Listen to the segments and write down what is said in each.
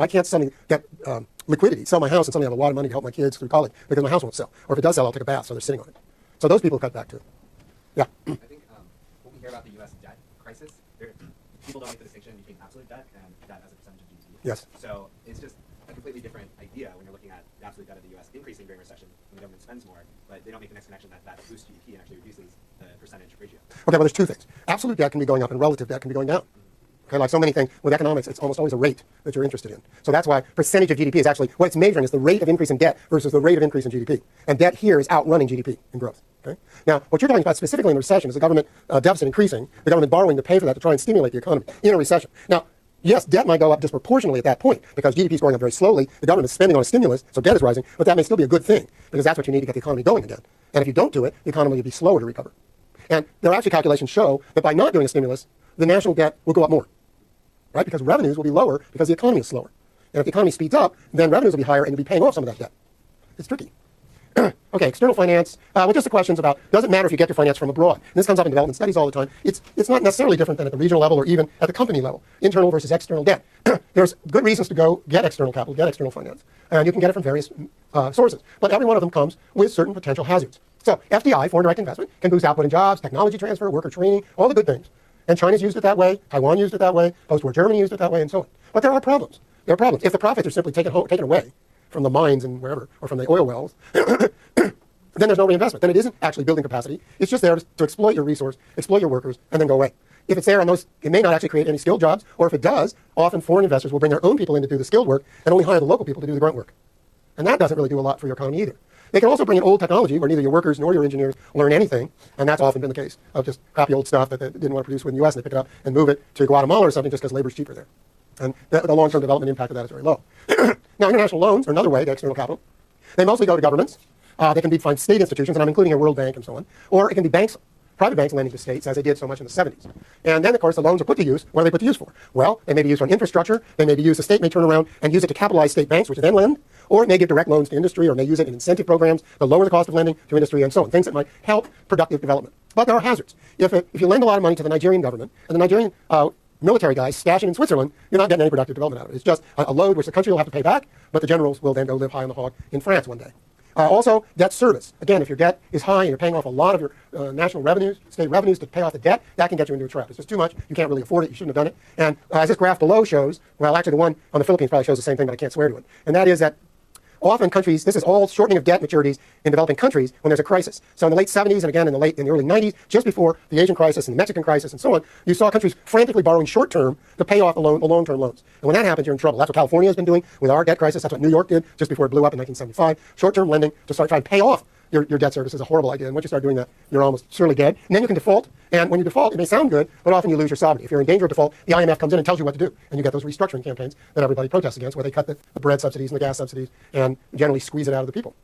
Now, I can't suddenly get liquidity, sell my house, and suddenly have a lot of money to help my kids through college because my house won't sell. Or if it does sell, I'll take a bath, so they're sitting on it. So those people cut back too. Yeah. I think when we hear about the U.S. debt crisis, people don't make the distinction between absolute debt and debt as a percentage of GDP. Yes. So it's just a completely different idea when you're looking at the absolute debt of the U.S. increasing during recession when the government spends more, but they don't make the next connection that boosts GDP and actually reduces the percentage ratio. Okay, well, there's two things. Absolute debt can be going up and relative debt can be going down. Okay, like so many things with economics, it's almost always a rate that you're interested in. So that's why percentage of GDP is actually, what it's measuring is the rate of increase in debt versus the rate of increase in GDP. And debt here is outrunning GDP in growth. Okay? Now, what you're talking about specifically in the recession is the government deficit increasing, the government borrowing to pay for that to try and stimulate the economy in a recession. Now, yes, debt might go up disproportionately at that point because GDP is going up very slowly. The government is spending on a stimulus, so debt is rising, but that may still be a good thing because that's what you need to get the economy going again. And if you don't do it, the economy will be slower to recover. And there are actually calculations show that by not doing a stimulus, the national debt will go up more. Right? Because revenues will be lower because the economy is slower. And if the economy speeds up, then revenues will be higher and you'll be paying off some of that debt. It's tricky. Okay, external finance. Well, just the questions about, does it matter if you get your finance from abroad? And this comes up in development studies all the time. It's not necessarily different than at the regional level or even at the company level. Internal versus external debt. There's good reasons to go get external capital, get external finance. And you can get it from various sources. But every one of them comes with certain potential hazards. So FDI, foreign direct investment, can boost output and jobs, technology transfer, worker training, all the good things. And China's used it that way, Taiwan used it that way, post-war Germany used it that way, and so on. But there are problems. There are problems. If the profits are simply taken away from the mines and wherever, or from the oil wells, then there's no reinvestment. Then it isn't actually building capacity. It's just there to exploit your resource, exploit your workers, and then go away. If it's there on those, it may not actually create any skilled jobs, or if it does, often foreign investors will bring their own people in to do the skilled work and only hire the local people to do the grunt work. And that doesn't really do a lot for your economy either. They can also bring in old technology where neither your workers nor your engineers learn anything, and that's often been the case of just crappy old stuff that they didn't want to produce within the U.S. and they pick it up and move it to Guatemala or something just because labor's cheaper there. And the long-term development impact of that is very low. Now, international loans are another way to external capital. They mostly go to governments. They can be from state institutions, and I'm including a World Bank and so on, or it can be banks, private banks lending to states, as they did so much in the 70s. And then, of course, the loans are put to use. What are they put to use for? Well, they may be used on infrastructure. They may be used, the state may turn around and use it to capitalize state banks, which then lend, or it may give direct loans to industry, or may use it in incentive programs to lower the cost of lending to industry and so on, things that might help productive development. But there are hazards. If you lend a lot of money to the Nigerian government, and the Nigerian military guys stash it in Switzerland, you're not getting any productive development out of it. It's just a load which the country will have to pay back, but the generals will then go live high on the hog in France one day. Also, debt service. Again, if your debt is high and you're paying off a lot of your national revenues, state revenues to pay off the debt, that can get you into a trap. It's just too much. You can't really afford it. You shouldn't have done it. And as this graph below shows, well, actually the one on the Philippines probably shows the same thing, but I can't swear to it. And that is that often countries, this is all shortening of debt maturities in developing countries when there's a crisis. So in the late 70s and again in the early 90s, just before the Asian crisis and the Mexican crisis and so on, you saw countries frantically borrowing short-term to pay off the long-term loans. And when that happens, you're in trouble. That's what California has been doing with our debt crisis. That's what New York did just before it blew up in 1975. Short-term lending to start trying to pay off your debt service is a horrible idea. And once you start doing that, you're almost surely dead. And then you can default. And when you default, it may sound good, but often you lose your sovereignty. If you're in danger of default, the IMF comes in and tells you what to do. And you get those restructuring campaigns that everybody protests against, where they cut the bread subsidies and the gas subsidies and generally squeeze it out of the people.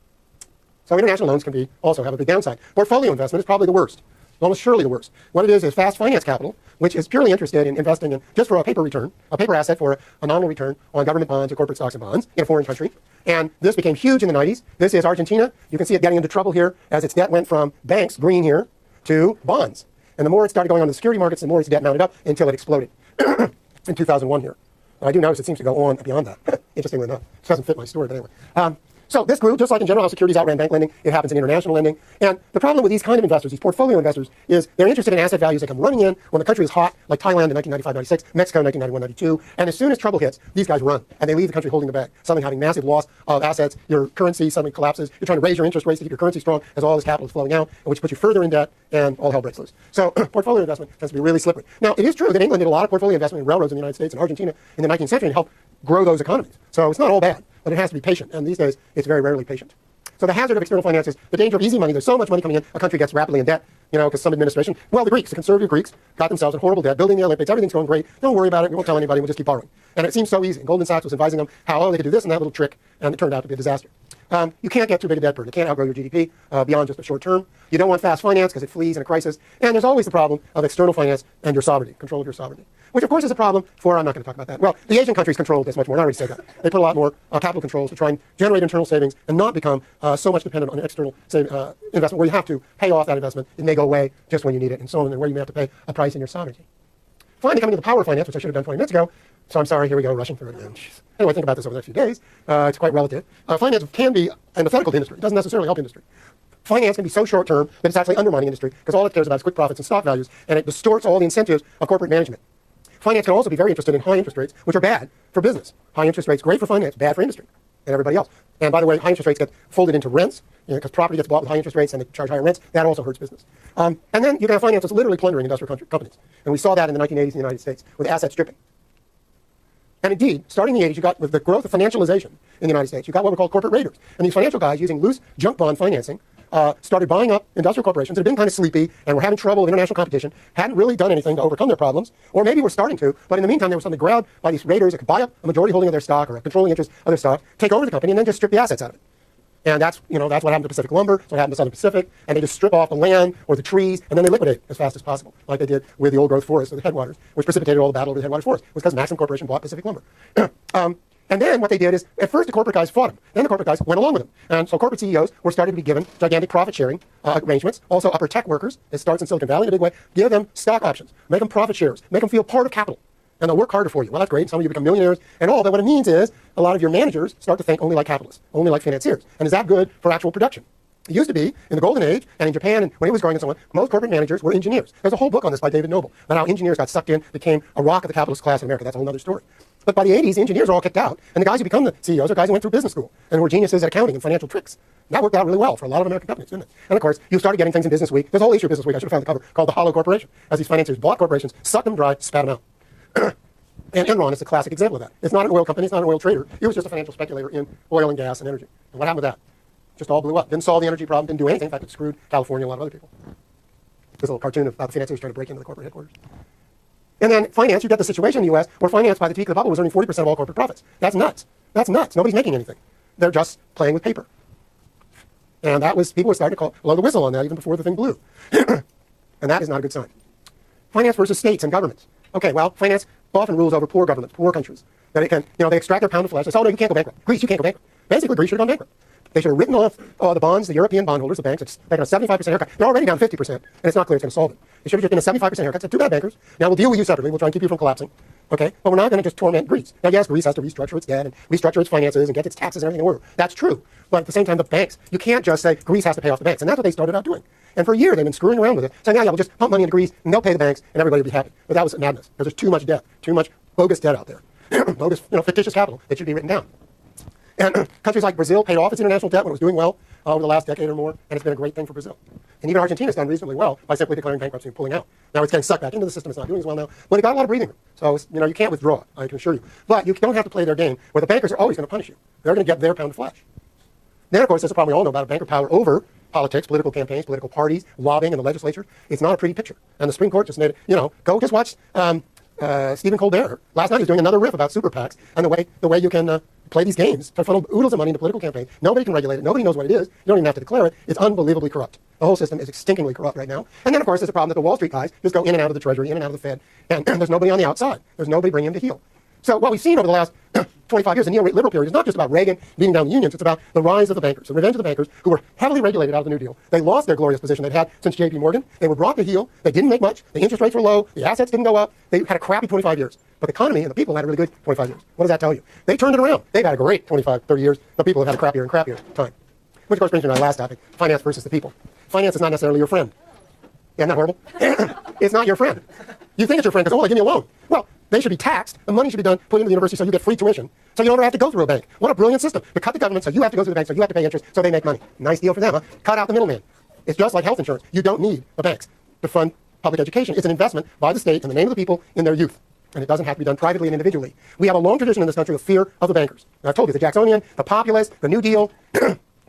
So international loans can also have a big downside. Portfolio investment is probably the worst. Almost surely the worst. What it is fast finance capital, which is purely interested in investing in just for a paper return, a paper asset for a nominal return on government bonds or corporate stocks and bonds in a foreign country. And this became huge in the 90s. This is Argentina. You can see it getting into trouble here as its debt went from banks, green here, to bonds. And the more it started going on the security markets, the more its debt mounted up until it exploded in 2001 here. I do notice it seems to go on beyond that. Interestingly enough. It doesn't fit my story, but anyway. So this grew, just like in general how securities outran bank lending, it happens in international lending. And the problem with these kind of investors, these portfolio investors, is they're interested in asset values that come running in when the country is hot, like Thailand in 1995-96, Mexico in 1991-92. And as soon as trouble hits, these guys run, and they leave the country holding the bag. Suddenly having massive loss of assets, your currency suddenly collapses, you're trying to raise your interest rates to keep your currency strong as all this capital is flowing out, which puts you further in debt, and all hell breaks loose. So portfolio investment tends to be really slippery. Now, it is true that England did a lot of portfolio investment in railroads in the United States and Argentina in the 19th century and helped grow those economies. So it's not all bad, but it has to be patient. And these days, it's very rarely patient. So the hazard of external finance is the danger of easy money. There's so much money coming in, a country gets rapidly in debt, because some administration, well, the Greeks, the conservative Greeks, got themselves in horrible debt, building the Olympics, everything's going great, don't worry about it, we won't tell anybody, we'll just keep borrowing. And it seems so easy. And Goldman Sachs was advising them how they could do this and that little trick, and it turned out to be a disaster. You can't get too big a debt burden. It can't outgrow your GDP beyond just a short term. You don't want fast finance because it flees in a crisis. And there's always the problem of external finance and your sovereignty, control of your sovereignty, which of course is a problem for, I'm not going to talk about that. Well, the Asian countries control this much more, and I already said that. They put a lot more capital controls to try and generate internal savings and not become so much dependent on external investment where you have to pay off that investment. It may go away just when you need it and so on, and where you may have to pay a price in your sovereignty. Finally, coming to the power of finance, which I should have done 20 minutes ago, So I'm sorry, here we go, rushing through it again. Jeez. Anyway, think about this over the next few days. It's quite relative. Finance can be antithetical to industry. It doesn't necessarily help industry. Finance can be so short-term that it's actually undermining industry because all it cares about is quick profits and stock values, and it distorts all the incentives of corporate management. Finance can also be very interested in high interest rates, which are bad for business. High interest rates, great for finance, bad for industry and everybody else. And by the way, high interest rates get folded into rents, because property gets bought with high interest rates and they charge higher rents. That also hurts business. And then you can have finance that's literally plundering industrial companies. And we saw that in the 1980s in the United States with asset stripping. And indeed, starting in the 80s, you got, with the growth of financialization in the United States, you got what we call corporate raiders. And these financial guys, using loose junk bond financing, started buying up industrial corporations that had been kind of sleepy and were having trouble with international competition, hadn't really done anything to overcome their problems, or maybe were starting to, but in the meantime, they were suddenly grabbed by these raiders that could buy up a majority holding of their stock or a controlling interest of their stock, take over the company, and then just strip the assets out of it. And that's what happened to Pacific Lumber, that's what happened to Southern Pacific, and they just strip off the land or the trees, and then they liquidate as fast as possible, like they did with the old growth forests of the Headwaters, which precipitated all the battle over the Headwaters Forest. It was because Maxim Corporation bought Pacific Lumber. And then what they did is, at first the corporate guys fought them. Then the corporate guys went along with them. And so corporate CEOs were starting to be given gigantic profit-sharing arrangements. Also upper tech workers, it starts in Silicon Valley in a big way, give them stock options, make them profit shares, make them feel part of capital. And they'll work harder for you. Well, that's great. Some of you become millionaires and all. But what it means is a lot of your managers start to think only like capitalists, only like financiers. And is that good for actual production? It used to be, in the Golden Age, and in Japan, and when it was growing and so on, most corporate managers were engineers. There's a whole book on this by David Noble, about how engineers got sucked in, became a rock of the capitalist class in America. That's a whole other story. But by the 80s, the engineers are all kicked out, and the guys who become the CEOs are guys who went through business school and were geniuses at accounting and financial tricks. That worked out really well for a lot of American companies, didn't it? And of course, you started getting things in Business Week. There's a whole issue of Business Week, I should have found the cover, called the Hollow Corporation, as these financiers bought corporations, sucked them dry, spat them out. And Enron is a classic example of that. It's not an oil company, it's not an oil trader. It was just a financial speculator in oil and gas and energy. And what happened with that? Just all blew up. Didn't solve the energy problem, didn't do anything. In fact, it screwed California and a lot of other people. This little cartoon about the financiers trying to break into the corporate headquarters. And then finance, you get the situation in the U.S. where finance, by the peak of the bubble, was earning 40% of all corporate profits. That's nuts. That's nuts. Nobody's making anything. They're just playing with paper. And that was, people were starting to blow the whistle on that even before the thing blew. And that is not a good sign. Finance versus states and governments. Okay, well, finance often rules over poor governments, poor countries. That it can, they extract their pound of flesh. They say, oh, no, you can't go bankrupt. Greece, you can't go bankrupt. Basically, Greece should have gone bankrupt. They should have written off the bonds, the European bondholders, the banks. It's taken a 75% haircut. They're already down 50%, and it's not clear it's going to solve it. It should have just been a 75% haircut. Said, too bad, bankers. Now, we'll deal with you separately. We'll try and keep you from collapsing. Okay? But we're not going to just torment Greece. Now, yes, Greece has to restructure its debt and restructure its finances and get its taxes and everything in order. That's true. But at the same time, the banks, you can't just say Greece has to pay off the banks. And that's what they started out doing. And for a year, they've been screwing around with it, saying, yeah, we'll just pump money into Greece, and they'll pay the banks, and everybody will be happy. But that was madness, because there's too much debt, too much bogus debt out there. Bogus, fictitious capital that should be written down. And countries like Brazil paid off its international debt when it was doing well over the last decade or more, and it's been a great thing for Brazil. And even Argentina's done reasonably well by simply declaring bankruptcy and pulling out. Now it's getting sucked back into the system. It's not doing as well now, but it got a lot of breathing room. So you can't withdraw, I can assure you. But you don't have to play their game where the bankers are always going to punish you. They're going to get their pound of flesh. Then, of course, there's a problem we all know about banker power over politics, political campaigns, political parties, lobbying in the legislature. It's not a pretty picture. And the Supreme Court just made it, go just watch Stephen Colbert. Last night he was doing another riff about super PACs and the way you can play these games to funnel oodles of money into political campaigns. Nobody can regulate it. Nobody knows what it is. You don't even have to declare it. It's unbelievably corrupt. The whole system is stinkingly corrupt right now. And then, of course, there's a problem that the Wall Street guys just go in and out of the Treasury, in and out of the Fed, and there's nobody on the outside. There's nobody bringing them to heel. So what we've seen over the last 25 years, the neoliberal period, is not just about Reagan beating down the unions. It's about the rise of the bankers, the revenge of the bankers, who were heavily regulated out of the New Deal. They lost their glorious position they'd had since J.P. Morgan. They were brought to heel. They didn't make much. The interest rates were low. The assets didn't go up. They had a crappy 25 years. But the economy and the people had a really good 25 years. What does that tell you? They turned it around. They've had a great 25, 30 years. The people have had a crappier and crappier time. Which, of course, brings me to my last topic, finance versus the people. Finance is not necessarily your friend. Yeah, isn't that horrible? It's not your friend. You think it's your friend because, they give me a loan. Well, they should be taxed. The money should be put into the university so you get free tuition. So you don't ever have to go through a bank. What a brilliant system. To cut the government so you have to go through the bank, so you have to pay interest, so they make money. Nice deal for them, huh? Cut out the middleman. It's just like health insurance. You don't need the banks to fund public education. It's an investment by the state in the name of the people in their youth. And it doesn't have to be done privately and individually. We have a long tradition in this country of fear of the bankers. And I've told you, the Jacksonian, the populist, the New Deal,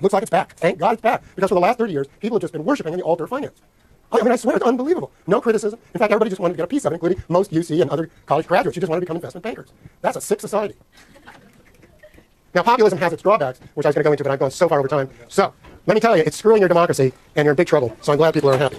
looks like it's back. Thank God it's back. Because for the last 30 years, people have just been worshiping the altar of finance. I swear, it's unbelievable. No criticism. In fact, everybody just wanted to get a piece of it, including most UC and other college graduates who just wanted to become investment bankers. That's a sick society. Now, populism has its drawbacks, which I was going to go into, but I've gone so far over time. So, let me tell you, it's screwing your democracy, and you're in big trouble. So I'm glad people are unhappy.